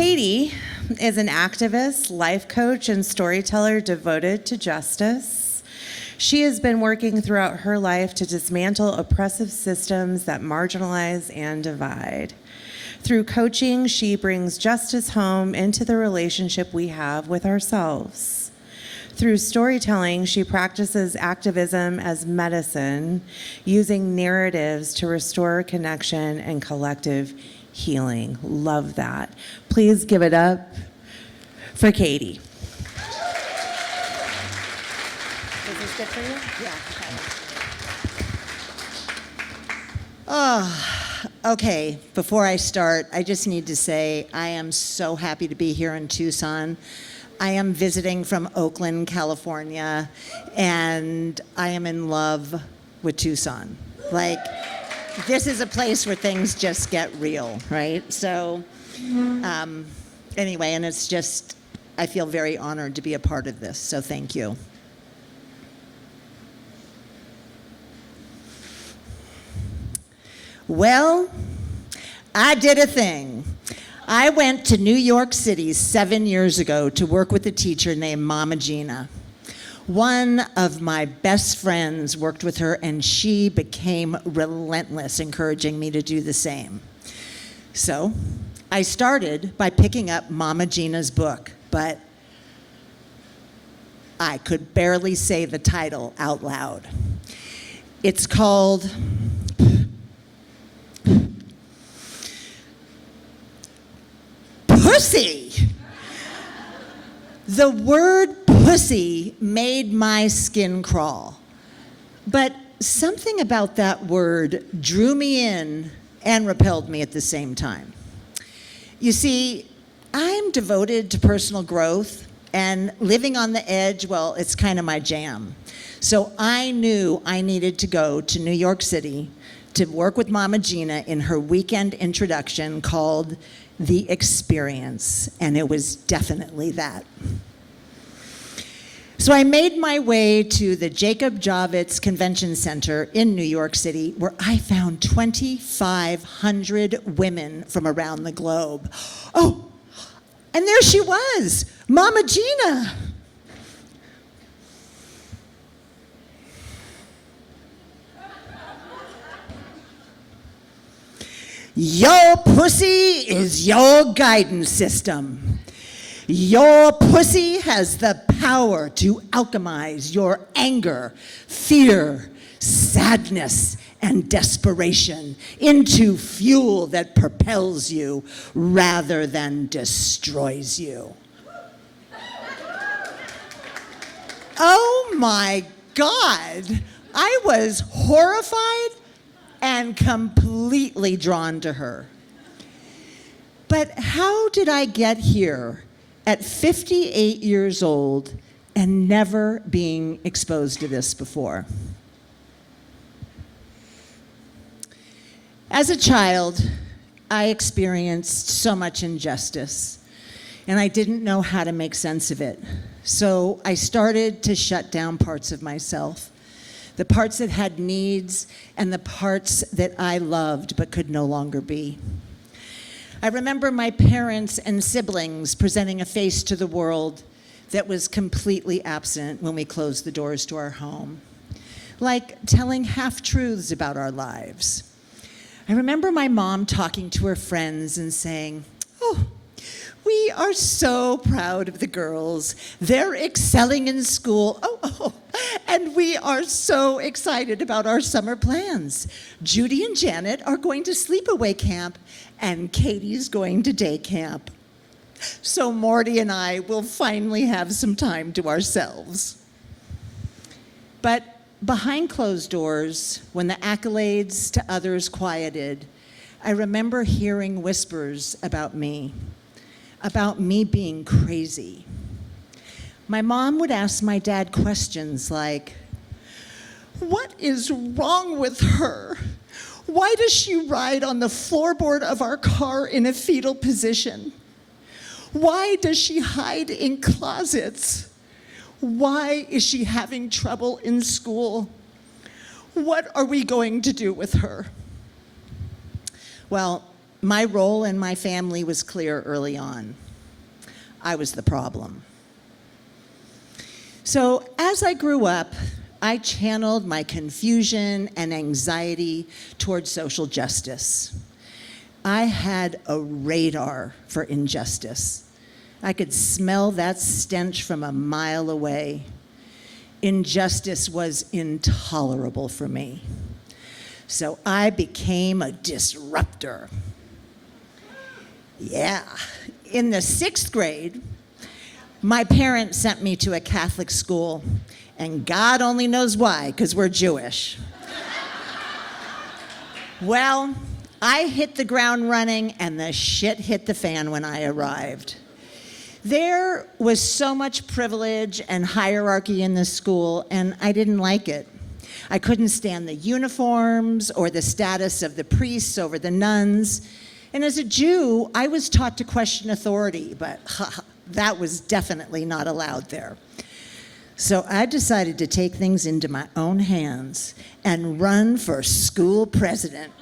Katie is an activist, life coach, and storyteller devoted to justice. She has been working throughout her life to dismantle oppressive systems that marginalize and divide. Through coaching, she brings justice home into the relationship we have with ourselves. Through storytelling, she practices activism as medicine, using narratives to restore connection and collective healing. Love that. Please give it up for Katie. Is this good for you? Yeah. Okay, before I start, I just need to say I am so happy to be here in Tucson. I am visiting from Oakland, California, and I am in love with Tucson. Like, this is a place where things just get real, right? So, anyway, and it's just, I feel very honored to be a part of this, so thank you. Well, I did a thing. I went to New York City 7 years ago to work with a teacher named Mama Gina. One of my best friends worked with her, and she became relentless, encouraging me to do the same. So I started by picking up Mama Gina's book, but I could barely say the title out loud. It's called Pussy. The word pussy made my skin crawl. But something about that word drew me in and repelled me at the same time. You see, I'm devoted to personal growth, and living on the edge, well, it's kind of my jam. So I knew I needed to go to New York City to work with Mama Gina in her weekend introduction called The Experience, and it was definitely that. So I made my way to the Jacob Javits Convention Center in New York City, where I found 2,500 women from around the globe. Oh, and there she was, Mama Gina. Your pussy is your guidance system. Your pussy has the power to alchemize your anger, fear, sadness, and desperation into fuel that propels you rather than destroys you. Oh my God! I was horrified and completely drawn to her. But how did I get here at 58 years old and never being exposed to this before? As a child, I experienced so much injustice, and I didn't know how to make sense of it. So I started to shut down parts of myself, the parts that had needs and the parts that I loved but could no longer be. I remember my parents and siblings presenting a face to the world that was completely absent when we closed the doors to our home, like telling half-truths about our lives. I remember my mom talking to her friends and saying, "Oh, we are so proud of the girls. They're excelling in school. Oh, and we are so excited about our summer plans. Judy and Janet are going to sleepaway camp, and Katie's going to day camp. So Morty and I will finally have some time to ourselves." But behind closed doors, when the accolades to others quieted, I remember hearing whispers about me being crazy. My mom would ask my dad questions like, "What is wrong with her? Why does she ride on the floorboard of our car in a fetal position? Why does she hide in closets? Why is she having trouble in school? What are we going to do with her?" Well, My role in my family was clear early on. I was the problem. So as I grew up, I channeled my confusion and anxiety towards social justice. I had a radar for injustice. I could smell that stench from a mile away. Injustice was intolerable for me. So I became a disruptor. Yeah. In the 6th grade, my parents sent me to a Catholic school, and God only knows why, because we're Jewish. Well, I hit the ground running, and the shit hit the fan when I arrived. There was so much privilege and hierarchy in the school, and I didn't like it. I couldn't stand the uniforms or the status of the priests over the nuns. And as a Jew, I was taught to question authority, but that was definitely not allowed there. So I decided to take things into my own hands and run for school president.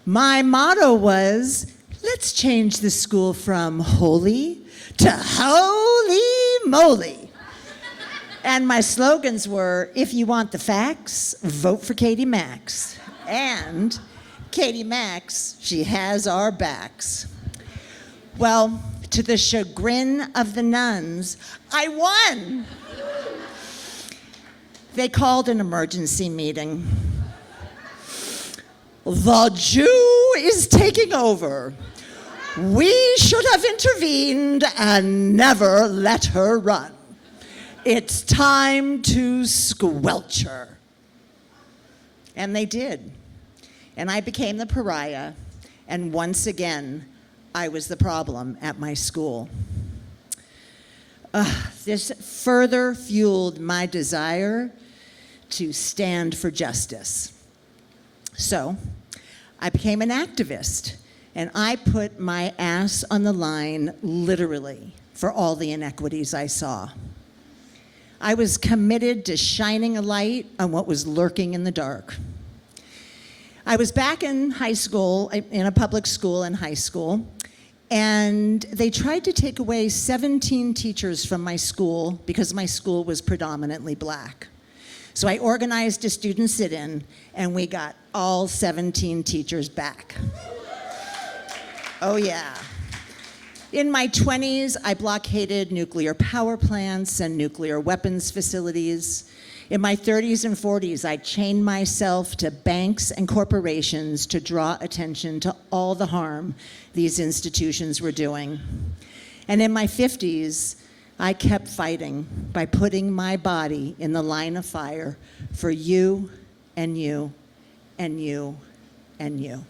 My motto was, let's change the school from holy to holy moly. And my slogans were, if you want the facts, vote for Katie Max. And Katie Max, she has our backs. Well, to the chagrin of the nuns, I won. They called an emergency meeting. The Jew is taking over. We should have intervened and never let her run. It's time to squelch her. And they did. And I became the pariah, and once again, I was the problem at my school. This further fueled my desire to stand for justice. So I became an activist, and I put my ass on the line literally for all the inequities I saw. I was committed to shining a light on what was lurking in the dark. I was back in high school, in a public school in high school, and they tried to take away 17 teachers from my school because my school was predominantly black. So I organized a student sit-in, and we got all 17 teachers back. Oh yeah. In my 20s, I blockaded nuclear power plants and nuclear weapons facilities. In my 30s and 40s, I chained myself to banks and corporations to draw attention to all the harm these institutions were doing. And in my 50s, I kept fighting by putting my body in the line of fire for you and you and you and you.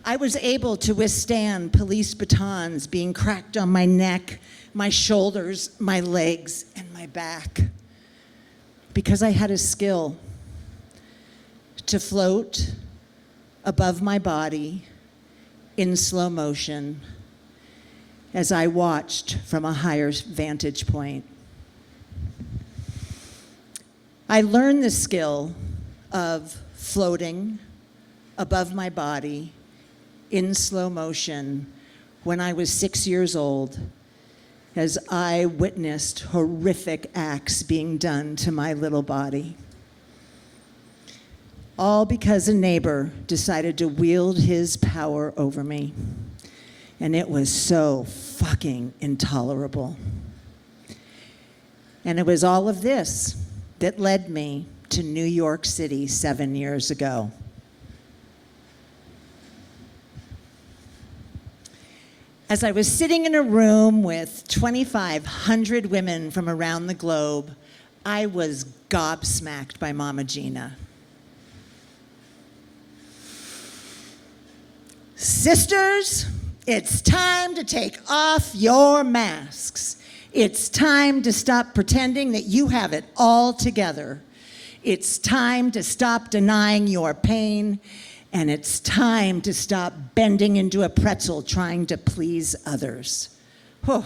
I was able to withstand police batons being cracked on my neck, my shoulders, my legs, and my back because I had a skill to float above my body in slow motion as I watched from a higher vantage point. I learned the skill of floating above my body in slow motion when I was 6 years old, as I witnessed horrific acts being done to my little body. All because a neighbor decided to wield his power over me. And it was so fucking intolerable. And it was all of this that led me to New York City 7 years ago. As I was sitting in a room with 2,500 women from around the globe, I was gobsmacked by Mama Gina. Sisters, it's time to take off your masks. It's time to stop pretending that you have it all together. It's time to stop denying your pain. And it's time to stop bending into a pretzel trying to please others. Whew.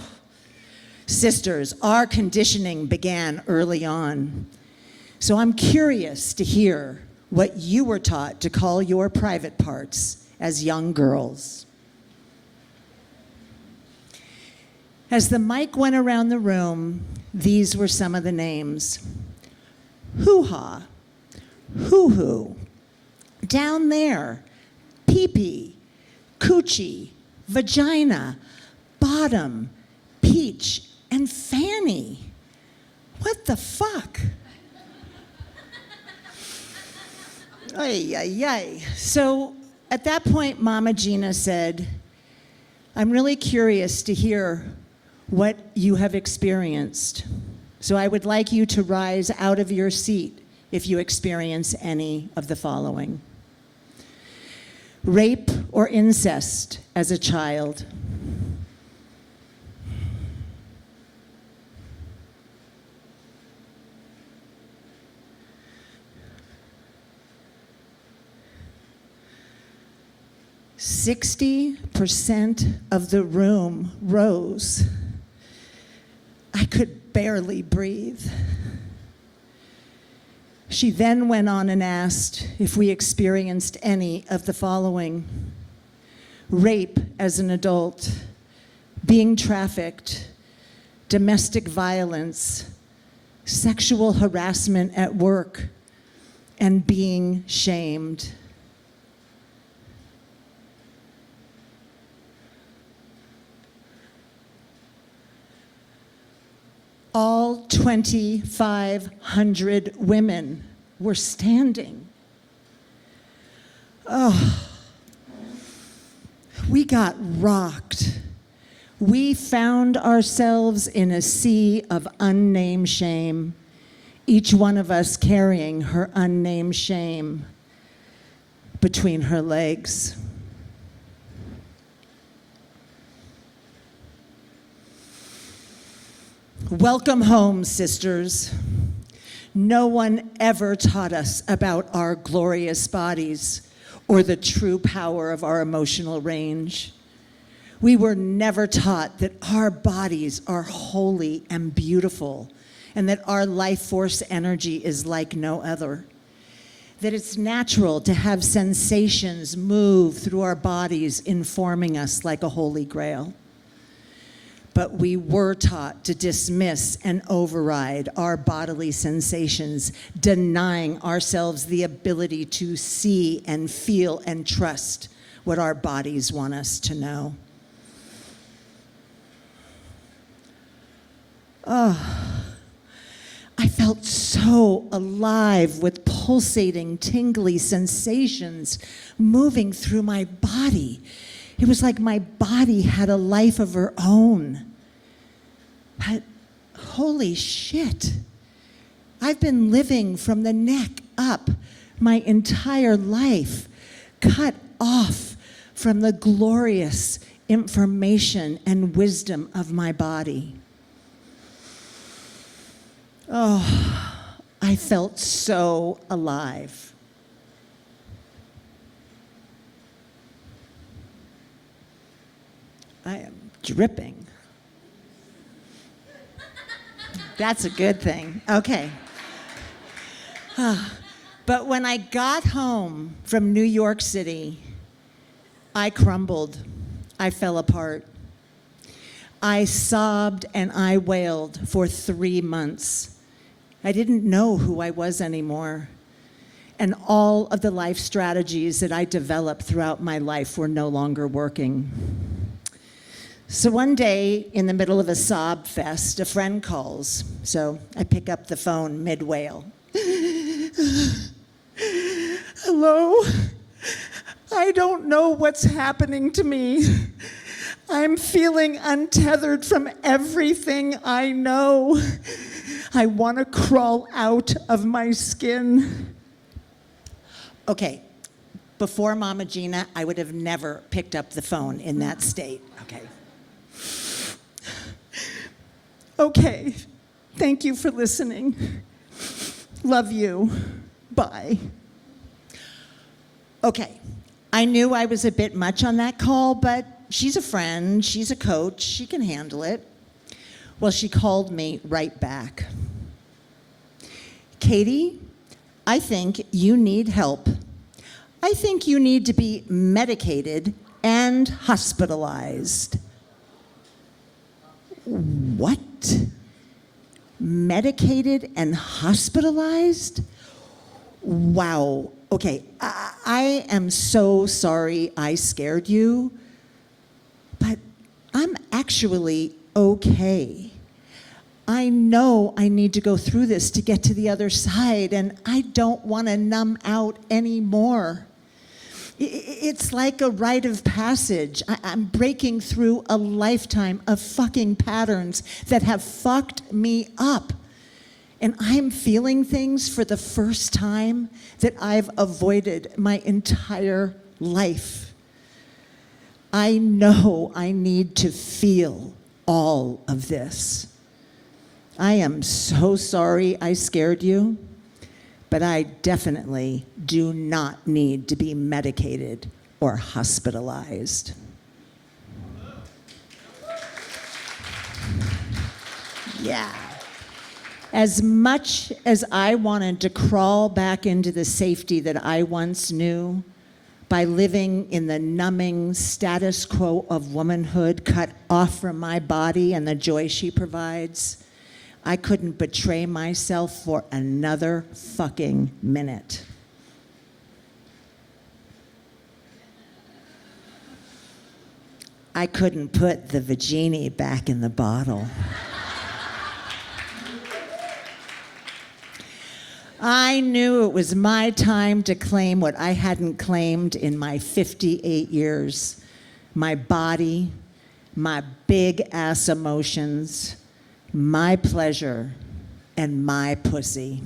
Sisters, our conditioning began early on. So I'm curious to hear what you were taught to call your private parts as young girls. As the mic went around the room, these were some of the names. Hoo-ha, hoo-hoo, down there, pee-pee, coochie, vagina, bottom, peach, and fanny. What the fuck? Ay, ay, ay. So at that point, Mama Gina said, I'm really curious to hear what you have experienced. So I would like you to rise out of your seat if you experience any of the following. Rape or incest as a child. "60% of the room rose. I could barely breathe." She then went on and asked if we experienced any of the following: rape as an adult, being trafficked, domestic violence, sexual harassment at work, and being shamed. All 2,500 women were standing. Oh, we got rocked. We found ourselves in a sea of unnamed shame, each one of us carrying her unnamed shame between her legs. Welcome home, sisters. No one ever taught us about our glorious bodies or the true power of our emotional range. We were never taught that our bodies are holy and beautiful, and that our life force energy is like no other. That it's natural to have sensations move through our bodies, informing us like a holy grail. But we were taught to dismiss and override our bodily sensations, denying ourselves the ability to see and feel and trust what our bodies want us to know. Oh, I felt so alive with pulsating, tingly sensations moving through my body. It was like my body had a life of her own. But holy shit, I've been living from the neck up my entire life, cut off from the glorious information and wisdom of my body. Oh, I felt so alive. I am dripping. That's a good thing. Okay. But when I got home from New York City, I crumbled. I fell apart. I sobbed and I wailed for 3 months. I didn't know who I was anymore. And all of the life strategies that I developed throughout my life were no longer working. So one day, in the middle of a sob fest, a friend calls. So I pick up the phone mid-wail. Hello? I don't know what's happening to me. I'm feeling untethered from everything I know. I want to crawl out of my skin. Okay, before Mama Gina, I would have never picked up the phone in that state. Okay. Okay, thank you for listening. Love you. Bye. Okay, I knew I was a bit much on that call, but she's a friend, she's a coach, she can handle it. Well, she called me right back. Katie, I think you need help. I think you need to be medicated and hospitalized. What? Medicated and hospitalized? Wow. Okay, I am so sorry I scared you, but I'm actually okay. I know I need to go through this to get to the other side, and I don't want to numb out anymore. It's like a rite of passage. I'm breaking through a lifetime of fucking patterns that have fucked me up. And I'm feeling things for the first time that I've avoided my entire life. I know I need to feel all of this. I am so sorry I scared you, but I definitely do not need to be medicated or hospitalized. Yeah. As much as I wanted to crawl back into the safety that I once knew by living in the numbing status quo of womanhood cut off from my body and the joy she provides, I couldn't betray myself for another fucking minute. I couldn't put the vagini back in the bottle. I knew it was my time to claim what I hadn't claimed in my 58 years. My body, my big ass emotions, my pleasure, and my pussy.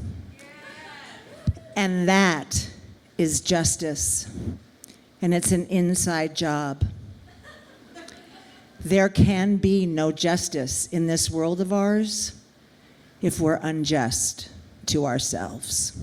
And that is justice. And it's an inside job. There can be no justice in this world of ours if we're unjust to ourselves.